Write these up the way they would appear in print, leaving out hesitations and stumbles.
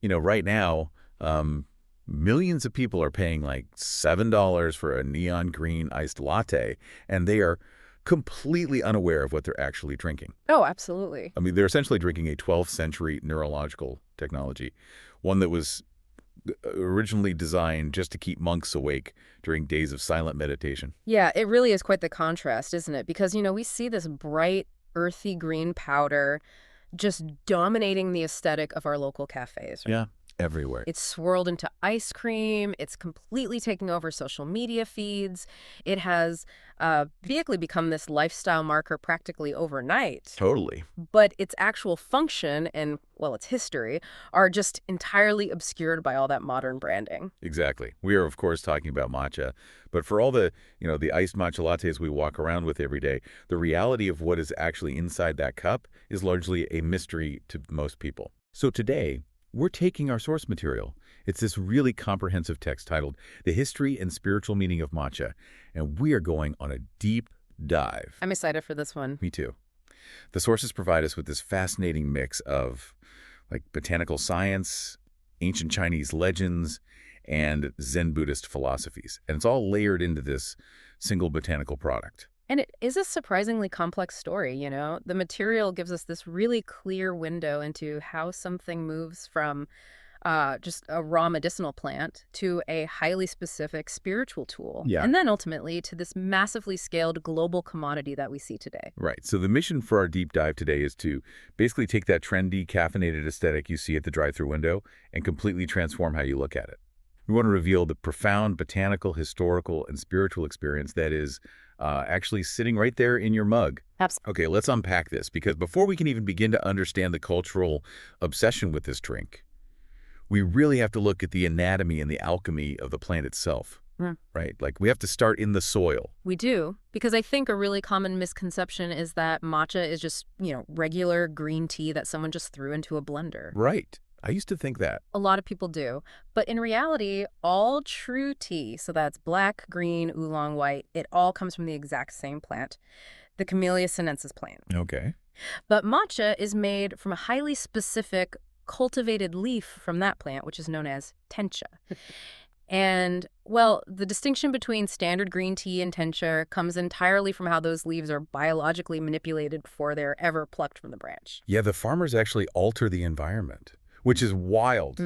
Right now, millions of people are paying like $7 for a neon green iced latte, and they are completely unaware of what they're actually drinking. Oh, absolutely. I mean, they're essentially drinking a 12th century neurological technology, one that was originally designed just to keep monks awake during days of silent meditation. Yeah, it really is quite the contrast, isn't it? Because, we see this bright, earthy green powder just dominating the aesthetic of our local cafes. Right? Yeah, everywhere. It's swirled into ice cream. It's completely taking over social media feeds. It has basically become this lifestyle marker practically overnight. Totally. But its actual function and, well, its history are just entirely obscured by all that modern branding. Exactly. We are, of course, talking about matcha. But for all the iced matcha lattes we walk around with every day, the reality of what is actually inside that cup is largely a mystery to most people. So today, we're taking our source material. It's this really comprehensive text titled The History and Spiritual Meaning of Matcha, and we are going on a deep dive. I'm excited for this one. Me too. The sources provide us with this fascinating mix of botanical science, ancient Chinese legends, and Zen Buddhist philosophies. And it's all layered into this single botanical product. And it is a surprisingly complex story, The material gives us this really clear window into how something moves from just a raw medicinal plant to a highly specific spiritual tool. Yeah. And then ultimately to this massively scaled global commodity that we see today. Right. So the mission for our deep dive today is to basically take that trendy, caffeinated aesthetic you see at the drive-thru window and completely transform how you look at it. We want to reveal the profound botanical, historical, and spiritual experience that is actually sitting right there in your mug. Absolutely. Okay, let's unpack this, because before we can even begin to understand the cultural obsession with this drink, we really have to look at the anatomy and the alchemy of the plant itself, right? We have to start in the soil. We do, because I think a really common misconception is that matcha is just, regular green tea that someone just threw into a blender. Right. I used to think that. A lot of people do. But in reality, all true tea, so that's black, green, oolong, white, it all comes from the exact same plant, the Camellia sinensis plant. Okay. But matcha is made from a highly specific cultivated leaf from that plant, which is known as tencha. And, well, the distinction between standard green tea and tencha comes entirely from how those leaves are biologically manipulated before they're ever plucked from the branch. Yeah, the farmers actually alter the environment, which is wild.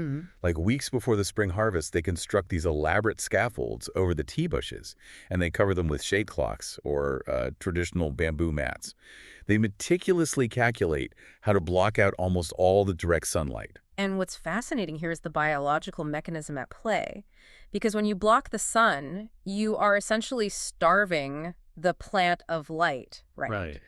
Weeks before the spring harvest, they construct these elaborate scaffolds over the tea bushes, and they cover them with shade cloths or traditional bamboo mats. They meticulously calculate how to block out almost all the direct sunlight. And what's fascinating here is the biological mechanism at play. Because when you block the sun, you are essentially starving the plant of light, right?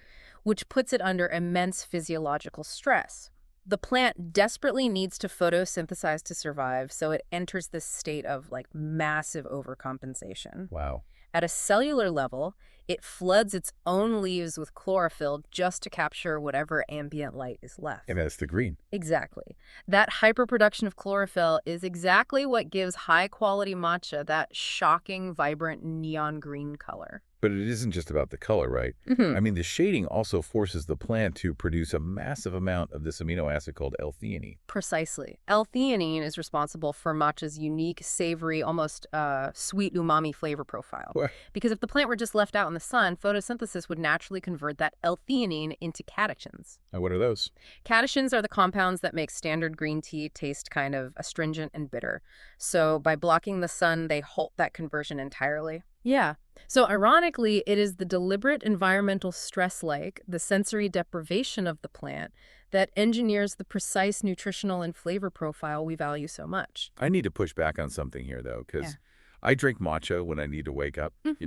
Which puts it under immense physiological stress. The plant desperately needs to photosynthesize to survive, so it enters this state of massive overcompensation. Wow. At a cellular level, it floods its own leaves with chlorophyll just to capture whatever ambient light is left. And that's the green. Exactly. That hyperproduction of chlorophyll is exactly what gives high-quality matcha that shocking, vibrant neon green color. But it isn't just about the color, right? I mean, the shading also forces the plant to produce a massive amount of this amino acid called L-theanine. Precisely. L-theanine is responsible for matcha's unique, savory, almost sweet umami flavor profile. What? Because if the plant were just left out in the sun, photosynthesis would naturally convert that L-theanine into catechins. Now, what are those? Catechins are the compounds that make standard green tea taste kind of astringent and bitter. So by blocking the sun, they halt that conversion entirely. Yeah. So ironically, it is the deliberate environmental stress the sensory deprivation of the plant that engineers the precise nutritional and flavor profile we value so much. I need to push back on something here, though, because I drink matcha when I need to wake up, It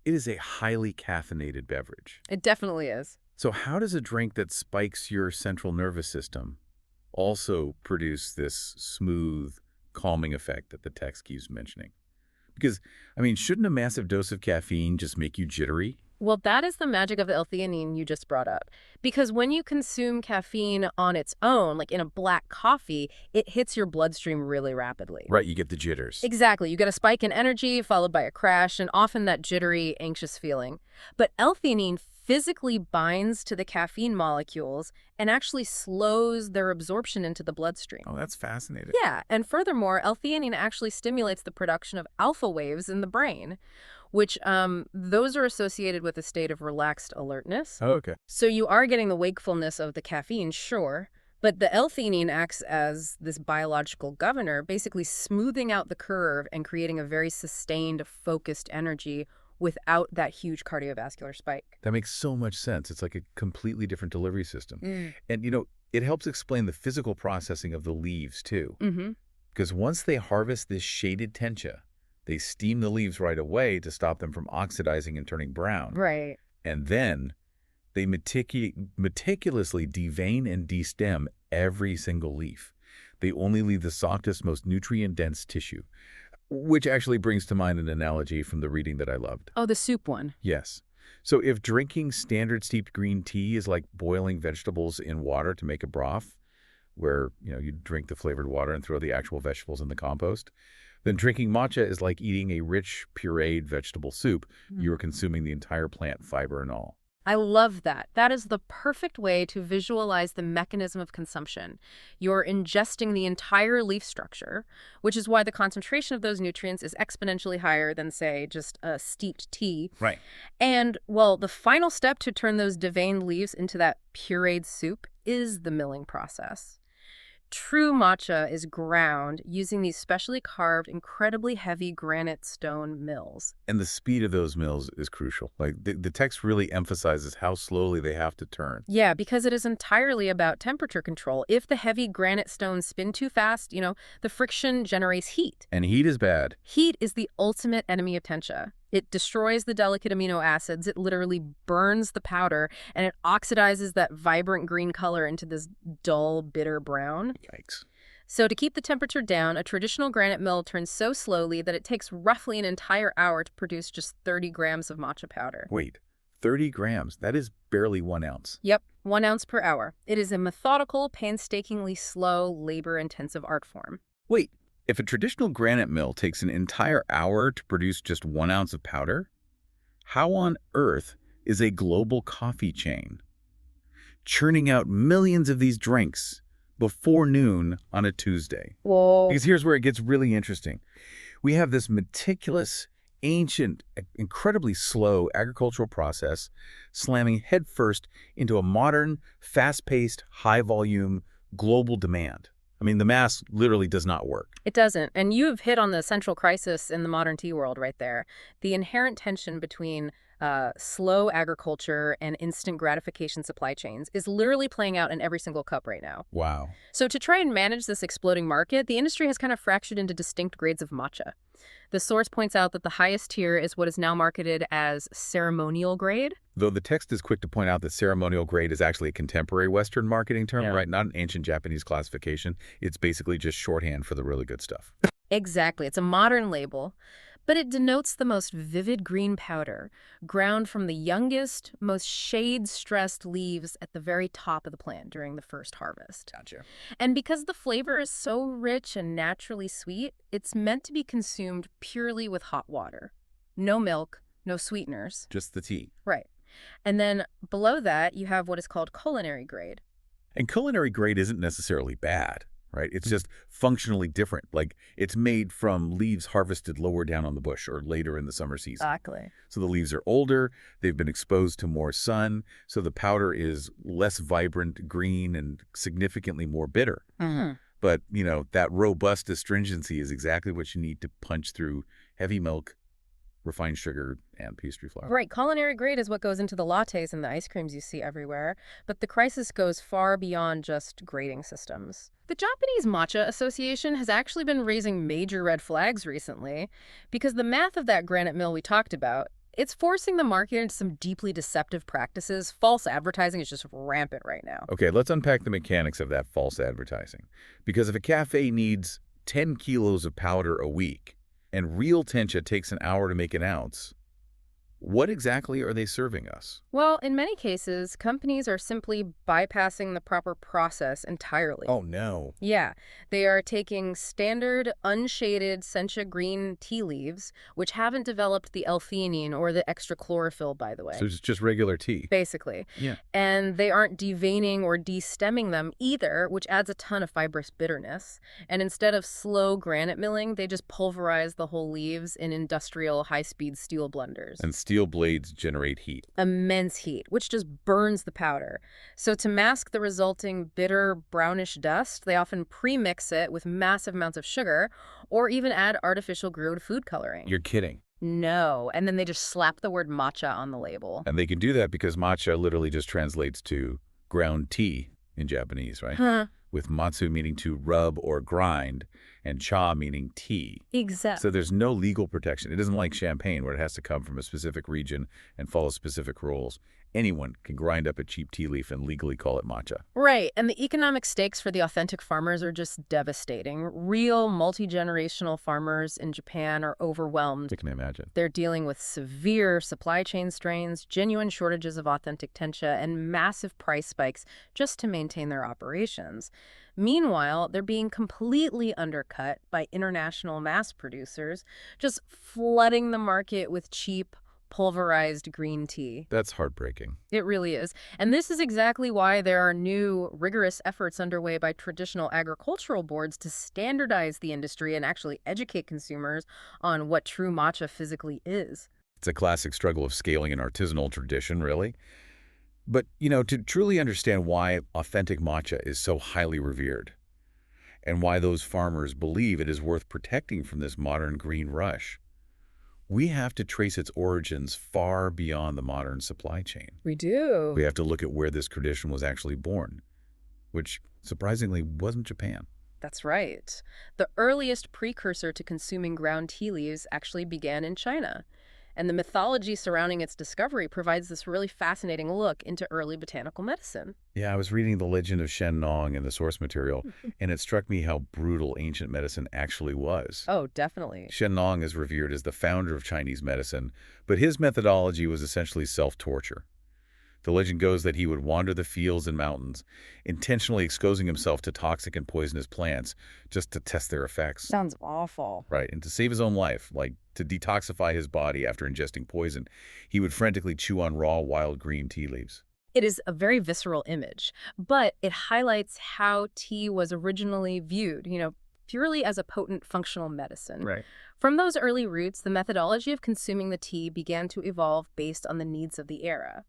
is a highly caffeinated beverage. It definitely is. So how does a drink that spikes your central nervous system also produce this smooth, calming effect that the text keeps mentioning? Because, shouldn't a massive dose of caffeine just make you jittery? Well, that is the magic of the L-theanine you just brought up. Because when you consume caffeine on its own, like in a black coffee, it hits your bloodstream really rapidly. Right, you get the jitters. Exactly. You get a spike in energy followed by a crash and often that jittery, anxious feeling. But L-theanine physically binds to the caffeine molecules and actually slows their absorption into the bloodstream. Oh, that's fascinating. Yeah, and furthermore, L-theanine actually stimulates the production of alpha waves in the brain, which those are associated with a state of relaxed alertness. Oh, okay. So you are getting the wakefulness of the caffeine, sure, but the L-theanine acts as this biological governor, basically smoothing out the curve and creating a very sustained, focused energy without that huge cardiovascular spike. That makes so much sense. It's like a completely different delivery system. Mm. And, it helps explain the physical processing of the leaves, too. Mm-hmm. Because once they harvest this shaded tencha, they steam the leaves right away to stop them from oxidizing and turning brown. Right. And then they meticulously devein and destem every single leaf. They only leave the softest, most nutrient-dense tissue, which actually brings to mind an analogy from the reading that I loved. Oh, the soup one. Yes. So if drinking standard steeped green tea is like boiling vegetables in water to make a broth, where, you drink the flavored water and throw the actual vegetables in the compost, then drinking matcha is like eating a rich, pureed vegetable soup. You are consuming the entire plant, fiber and all. I love that. That is the perfect way to visualize the mechanism of consumption. You're ingesting the entire leaf structure, which is why the concentration of those nutrients is exponentially higher than, say, just a steeped tea. Right. And, well, the final step to turn those deveined leaves into that pureed soup is the milling process. True matcha is ground using these specially carved, incredibly heavy granite stone mills. And the speed of those mills is crucial. Like the text really emphasizes how slowly they have to turn. Yeah, because it is entirely about temperature control. If the heavy granite stones spin too fast, the friction generates heat. And heat is bad. Heat is the ultimate enemy of tencha. It destroys the delicate amino acids, it literally burns the powder, and it oxidizes that vibrant green color into this dull, bitter brown. Yikes. So to keep the temperature down, a traditional granite mill turns so slowly that it takes roughly an entire hour to produce just 30 grams of matcha powder. Wait, 30 grams? That is barely 1 ounce. Yep, 1 ounce per hour. It is a methodical, painstakingly slow, labor-intensive art form. Wait. If a traditional granite mill takes an entire hour to produce just 1 ounce of powder, how on earth is a global coffee chain churning out millions of these drinks before noon on a Tuesday? Whoa. Because here's where it gets really interesting. We have this meticulous, ancient, incredibly slow agricultural process slamming headfirst into a modern, fast-paced, high-volume, global demand. I mean, the math literally does not work. It doesn't. And you've hit on the central crisis in the modern tea world right there. The inherent tension between slow agriculture and instant gratification supply chains is literally playing out in every single cup right now. Wow. So to try and manage this exploding market, the industry has kind of fractured into distinct grades of matcha. The source points out that the highest tier is what is now marketed as ceremonial grade. Though the text is quick to point out that ceremonial grade is actually a contemporary Western marketing term, right? Not an ancient Japanese classification. It's basically just shorthand for the really good stuff. Exactly. It's a modern label, but it denotes the most vivid green powder, ground from the youngest, most shade-stressed leaves at the very top of the plant during the first harvest. Gotcha. And because the flavor is so rich and naturally sweet, it's meant to be consumed purely with hot water. No milk, no sweeteners. Just the tea. Right. And then below that, you have what is called culinary grade. And culinary grade isn't necessarily bad, right? It's just functionally different. Like it's made from leaves harvested lower down on the bush or later in the summer season. Exactly. So the leaves are older, they've been exposed to more sun, so the powder is less vibrant green and significantly more bitter. Mm-hmm. But, that robust astringency is exactly what you need to punch through heavy milk, refined sugar, and pastry flour. Right. Culinary grade is what goes into the lattes and the ice creams you see everywhere. But the crisis goes far beyond just grading systems. The Japanese Matcha Association has actually been raising major red flags recently because the math of that granite mill we talked about, it's forcing the market into some deeply deceptive practices. False advertising is just rampant right now. Okay, let's unpack the mechanics of that false advertising. Because if a cafe needs 10 kilos of powder a week, and real tencha takes an hour to make an ounce, What exactly are they serving us? Well, in many cases, companies are simply bypassing the proper process entirely. Oh, no. Yeah, they are taking standard, unshaded sencha green tea leaves, which haven't developed the L-theanine or the extra chlorophyll, by the way. So it's just regular tea. Basically. Yeah. And they aren't deveining or de-stemming them either, which adds a ton of fibrous bitterness. And instead of slow granite milling, they just pulverize the whole leaves in industrial high-speed steel blenders. And steel blades generate heat. Immense heat, which just burns the powder. So to mask the resulting bitter brownish dust, they often pre-mix it with massive amounts of sugar or even add artificial grilled food coloring. You're kidding. No. And then they just slap the word matcha on the label. And they can do that because matcha literally just translates to ground tea in Japanese, right? Huh. With matsu meaning to rub or grind, and cha meaning tea. Exactly. So there's no legal protection. It isn't like champagne where it has to come from a specific region and follow specific rules. Anyone can grind up a cheap tea leaf and legally call it matcha. Right, and the economic stakes for the authentic farmers are just devastating. Real multi-generational farmers in Japan are overwhelmed. I can imagine. They're dealing with severe supply chain strains, genuine shortages of authentic tencha, and massive price spikes just to maintain their operations. Meanwhile, they're being completely undercut by international mass producers, just flooding the market with cheap, pulverized green tea. That's heartbreaking. It really is. And this is exactly why there are new, rigorous efforts underway by traditional agricultural boards to standardize the industry and actually educate consumers on what true matcha physically is. It's a classic struggle of scaling an artisanal tradition, really. But, to truly understand why authentic matcha is so highly revered and why those farmers believe it is worth protecting from this modern green rush, we have to trace its origins far beyond the modern supply chain. We do. We have to look at where this tradition was actually born, which surprisingly wasn't Japan. That's right. The earliest precursor to consuming ground tea leaves actually began in China. And the mythology surrounding its discovery provides this really fascinating look into early botanical medicine. Yeah, I was reading the legend of Shen Nong in the source material, and it struck me how brutal ancient medicine actually was. Oh, definitely. Shen Nong is revered as the founder of Chinese medicine, but his methodology was essentially self-torture. The legend goes that he would wander the fields and mountains, intentionally exposing himself to toxic and poisonous plants just to test their effects. Sounds awful. Right, and to save his own life, like to detoxify his body after ingesting poison, he would frantically chew on raw wild green tea leaves. It is a very visceral image, but it highlights how tea was originally viewed, purely as a potent functional medicine. Right. From those early roots, the methodology of consuming the tea began to evolve based on the needs of the era.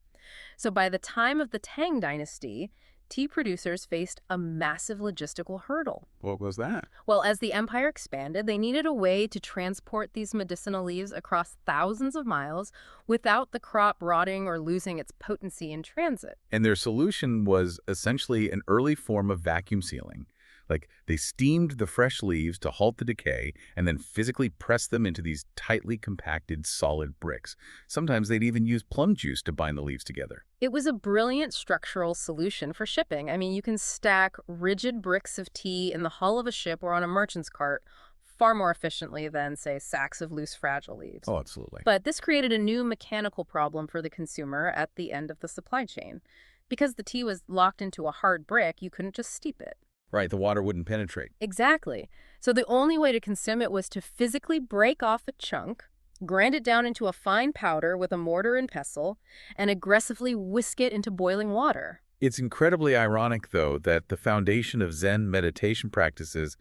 So by the time of the Tang Dynasty, tea producers faced a massive logistical hurdle. What was that? Well, as the empire expanded, they needed a way to transport these medicinal leaves across thousands of miles without the crop rotting or losing its potency in transit. And their solution was essentially an early form of vacuum sealing. Like, they steamed the fresh leaves to halt the decay and then physically pressed them into these tightly compacted solid bricks. Sometimes they'd even use plum juice to bind the leaves together. It was a brilliant structural solution for shipping. I mean, you can stack rigid bricks of tea in the hull of a ship or on a merchant's cart far more efficiently than, say, sacks of loose, fragile leaves. Oh, absolutely. But this created a new mechanical problem for the consumer at the end of the supply chain. Because the tea was locked into a hard brick, you couldn't just steep it. Right, the water wouldn't penetrate. Exactly. So the only way to consume it was to physically break off a chunk, grind it down into a fine powder with a mortar and pestle, and aggressively whisk it into boiling water. It's incredibly ironic, though, that the foundation of Zen meditation practices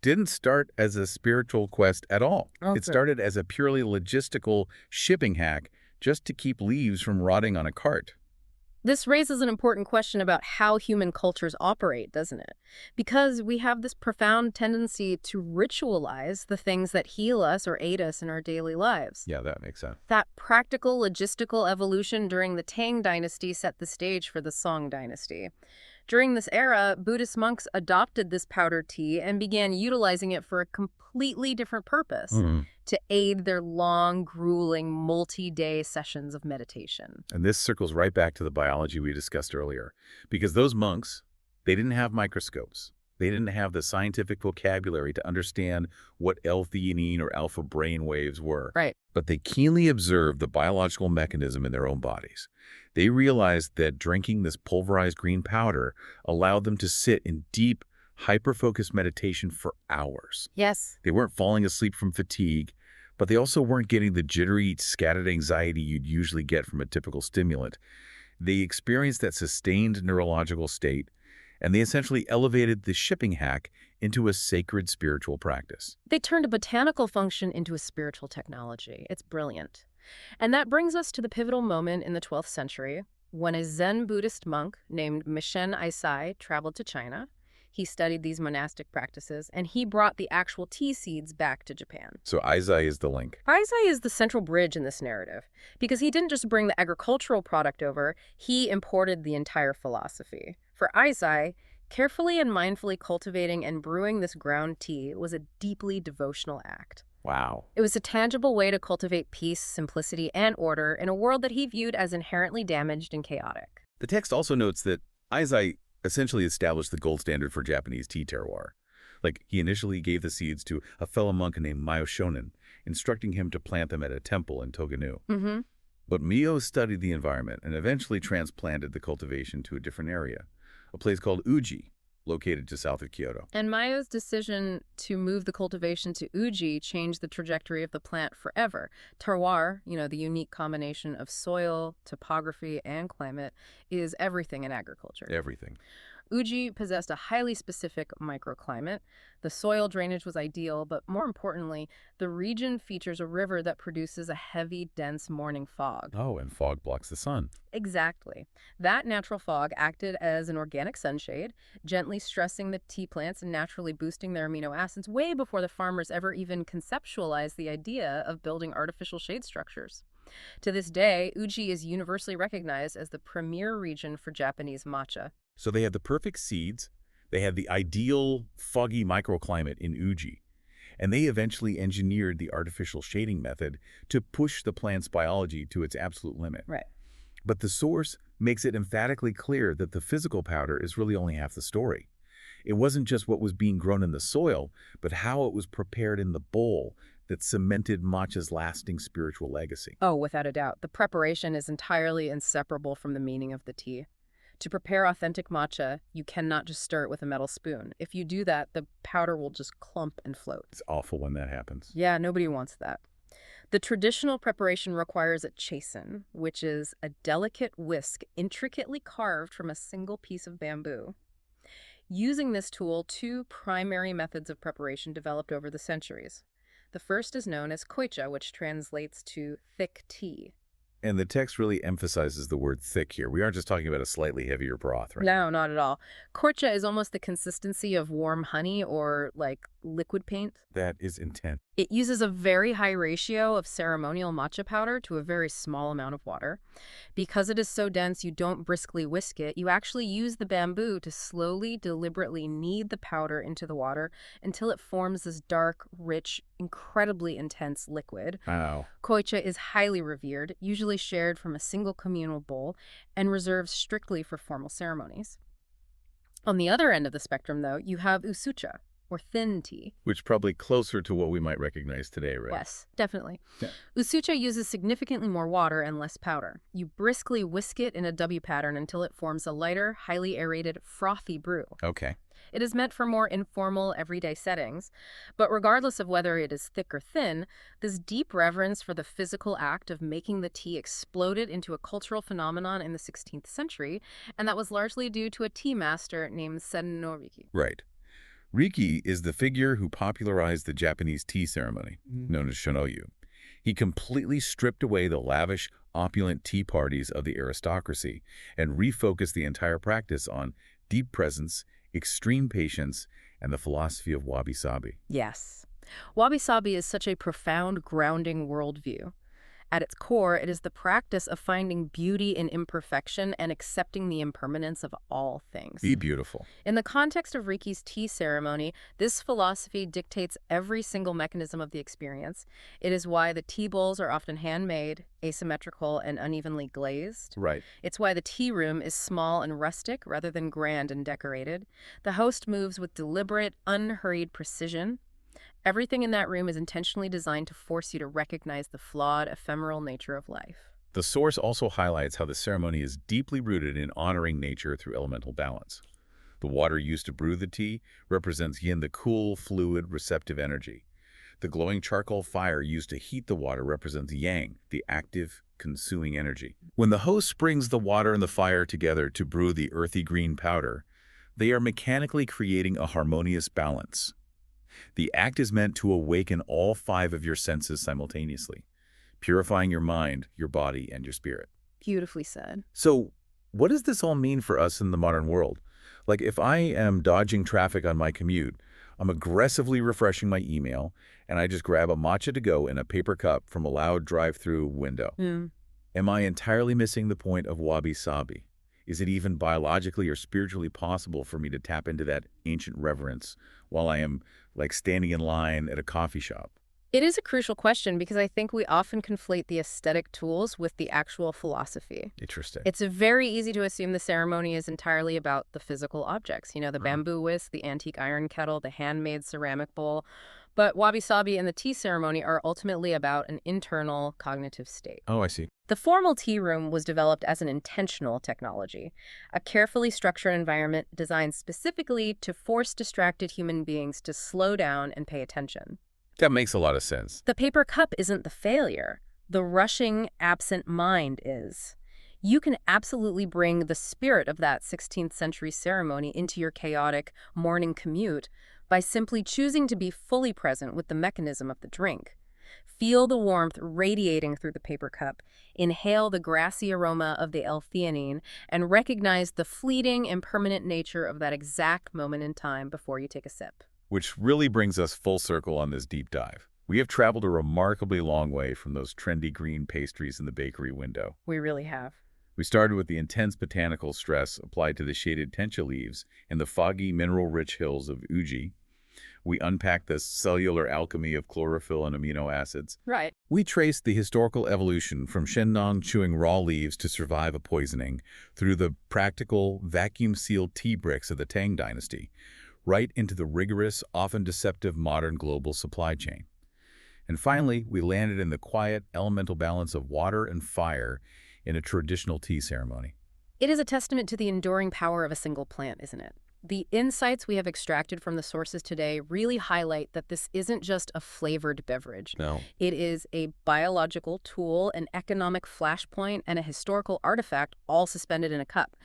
didn't start as a spiritual quest at all. Okay. It started as a purely logistical shipping hack just to keep leaves from rotting on a cart. This raises an important question about how human cultures operate, doesn't it? Because we have this profound tendency to ritualize the things that heal us or aid us in our daily lives. Yeah, that makes sense. That practical, logistical evolution during the Tang Dynasty set the stage for the Song Dynasty. During this era, Buddhist monks adopted this powdered tea and began utilizing it for a completely different purpose, to aid their long, grueling, multi-day sessions of meditation. And this circles right back to the biology we discussed earlier. Because those monks, they didn't have microscopes. They didn't have the scientific vocabulary to understand what L-theanine or alpha brain waves were. Right. But they keenly observed the biological mechanism in their own bodies. They realized that drinking this pulverized green powder allowed them to sit in deep, hyper-focused meditation for hours. Yes. They weren't falling asleep from fatigue, but they also weren't getting the jittery, scattered anxiety you'd usually get from a typical stimulant. They experienced that sustained neurological state, and they essentially elevated the shipping hack into a sacred spiritual practice. They turned a botanical function into a spiritual technology. It's brilliant. And that brings us to the pivotal moment in the 12th century when a Zen Buddhist monk named Mishen Aisai traveled to China. He studied these monastic practices, and he brought the actual tea seeds back to Japan. So Aisai is the link. Aisai is the central bridge in this narrative, because he didn't just bring the agricultural product over, he imported the entire philosophy. For Aisai, carefully and mindfully cultivating and brewing this ground tea was a deeply devotional act. Wow. It was a tangible way to cultivate peace, simplicity, and order in a world that he viewed as inherently damaged and chaotic. The text also notes that Aisai essentially established the gold standard for Japanese tea terroir. Like, he initially gave the seeds to a fellow monk named Myo Shonin, instructing him to plant them at a temple in Toganu. Mm-hmm. But Myo studied the environment and eventually transplanted the cultivation to a different area, a place called Uji, located to south of Kyoto. And Myo's decision to move the cultivation to Uji changed the trajectory of the plant forever. Terroir, the unique combination of soil, topography, and climate, is everything in agriculture. Everything. Uji possessed a highly specific microclimate. The soil drainage was ideal, but more importantly, the region features a river that produces a heavy, dense morning fog. Oh, and fog blocks the sun. Exactly. That natural fog acted as an organic sunshade, gently stressing the tea plants and naturally boosting their amino acids way before the farmers ever even conceptualized the idea of building artificial shade structures. To this day, Uji is universally recognized as the premier region for Japanese matcha. So they had the perfect seeds, they had the ideal foggy microclimate in Uji, and they eventually engineered the artificial shading method to push the plant's biology to its absolute limit. Right. But the source makes it emphatically clear that the physical powder is really only half the story. It wasn't just what was being grown in the soil, but how it was prepared in the bowl that cemented matcha's lasting spiritual legacy. Oh, without a doubt. The preparation is entirely inseparable from the meaning of the tea. To prepare authentic matcha, you cannot just stir it with a metal spoon. If you do that, the powder will just clump and float. It's awful when that happens. Yeah, nobody wants that. The traditional preparation requires a chasen, which is a delicate whisk intricately carved from a single piece of bamboo. Using this tool, two primary methods of preparation developed over the centuries. The first is known as koicha, which translates to thick tea. And the text really emphasizes the word thick here. We aren't just talking about a slightly heavier broth, right? No, not at all. Koicha is almost the consistency of warm honey or like liquid paint. That is intense. It uses a very high ratio of ceremonial matcha powder to a very small amount of water. Because it is so dense, you don't briskly whisk it. You actually use the bamboo to slowly, deliberately knead the powder into the water until it forms this dark, rich, incredibly intense liquid. Wow. Koicha is highly revered, usually shared from a single communal bowl, and reserved strictly for formal ceremonies. On the other end of the spectrum, though, you have usucha, or thin tea. Which probably closer to what we might recognize today, right? Yes, definitely. Yeah. Usucha uses significantly more water and less powder. You briskly whisk it in a W pattern until it forms a lighter, highly aerated, frothy brew. Okay. It is meant for more informal, everyday settings, but regardless of whether it is thick or thin, this deep reverence for the physical act of making the tea exploded into a cultural phenomenon in the 16th century, and that was largely due to a tea master named Sen no Riki. Right. Riki is the figure who popularized the Japanese tea ceremony, known as shonoyu. He completely stripped away the lavish, opulent tea parties of the aristocracy and refocused the entire practice on deep presence, extreme patience, and the philosophy of wabi-sabi. Yes. Wabi-sabi is such a profound, grounding worldview. At its core, it is the practice of finding beauty in imperfection and accepting the impermanence of all things. Be beautiful. In the context of Riki's tea ceremony, this philosophy dictates every single mechanism of the experience. It is why the tea bowls are often handmade, asymmetrical, and unevenly glazed. Right. It's why the tea room is small and rustic rather than grand and decorated. The host moves with deliberate, unhurried precision. Everything in that room is intentionally designed to force you to recognize the flawed, ephemeral nature of life. The source also highlights how the ceremony is deeply rooted in honoring nature through elemental balance. The water used to brew the tea represents yin, the cool, fluid, receptive energy. The glowing charcoal fire used to heat the water represents yang, the active, consuming energy. When the host brings the water and the fire together to brew the earthy green powder, they are mechanically creating a harmonious balance. The act is meant to awaken all 5 of your senses simultaneously, purifying your mind, your body, and your spirit. Beautifully said. So, what does this all mean for us in the modern world? Like, if I am dodging traffic on my commute, I'm aggressively refreshing my email, and I just grab a matcha to go in a paper cup from a loud drive-through window. Am I entirely missing the point of wabi-sabi? Is it even biologically or spiritually possible for me to tap into that ancient reverence while I am, like, standing in line at a coffee shop? It is a crucial question because I think we often conflate the aesthetic tools with the actual philosophy. Interesting. It's very easy to assume the ceremony is entirely about the physical objects, the bamboo whisk, the antique iron kettle, the handmade ceramic bowl. But wabi-sabi and the tea ceremony are ultimately about an internal cognitive state. Oh, I see. The formal tea room was developed as an intentional technology, a carefully structured environment designed specifically to force distracted human beings to slow down and pay attention. That makes a lot of sense. The paper cup isn't the failure. The rushing, absent mind is. You can absolutely bring the spirit of that 16th century ceremony into your chaotic morning commute by simply choosing to be fully present with the mechanism of the drink. Feel the warmth radiating through the paper cup, inhale the grassy aroma of the L-theanine, and recognize the fleeting, impermanent nature of that exact moment in time before you take a sip. Which really brings us full circle on this deep dive. We have traveled a remarkably long way from those trendy green pastries in the bakery window. We really have. We started with the intense botanical stress applied to the shaded tencha leaves and the foggy, mineral-rich hills of Uji. We unpacked the cellular alchemy of chlorophyll and amino acids. Right. We traced the historical evolution from Shennong chewing raw leaves to survive a poisoning through the practical, vacuum-sealed tea bricks of the Tang dynasty, right into the rigorous, often deceptive modern global supply chain. And finally, we landed in the quiet, elemental balance of water and fire in a traditional tea ceremony. It is a testament to the enduring power of a single plant, isn't it? The insights we have extracted from the sources today really highlight that this isn't just a flavored beverage. No. It is a biological tool, an economic flashpoint, and a historical artifact all suspended in a cup.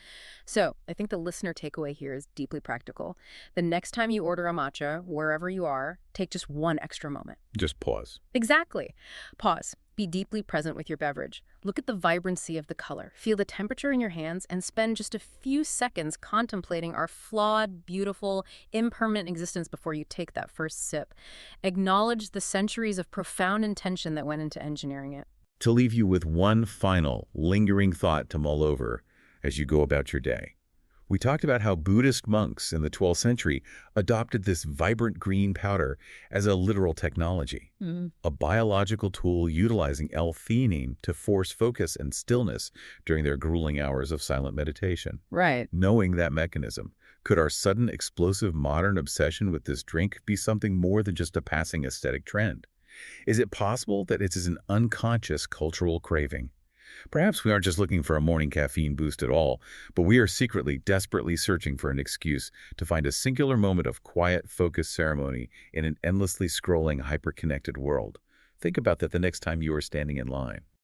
So I think the listener takeaway here is deeply practical. The next time you order a matcha, wherever you are, take just one extra moment. Just pause. Exactly. Pause. Be deeply present with your beverage. Look at the vibrancy of the color. Feel the temperature in your hands and spend just a few seconds contemplating our flawed, beautiful, impermanent existence before you take that first sip. Acknowledge the centuries of profound intention that went into engineering it. To leave you with one final, lingering thought to mull over as you go about your day. We talked about how Buddhist monks in the 12th century adopted this vibrant green powder as a literal technology, a biological tool utilizing L-theanine to force focus and stillness during their grueling hours of silent meditation. Right. Knowing that mechanism, could our sudden explosive modern obsession with this drink be something more than just a passing aesthetic trend? Is it possible that it is an unconscious cultural craving? Perhaps we aren't just looking for a morning caffeine boost at all, but we are secretly, desperately searching for an excuse to find a singular moment of quiet, focused ceremony in an endlessly scrolling, hyper-connected world. Think about that the next time you are standing in line.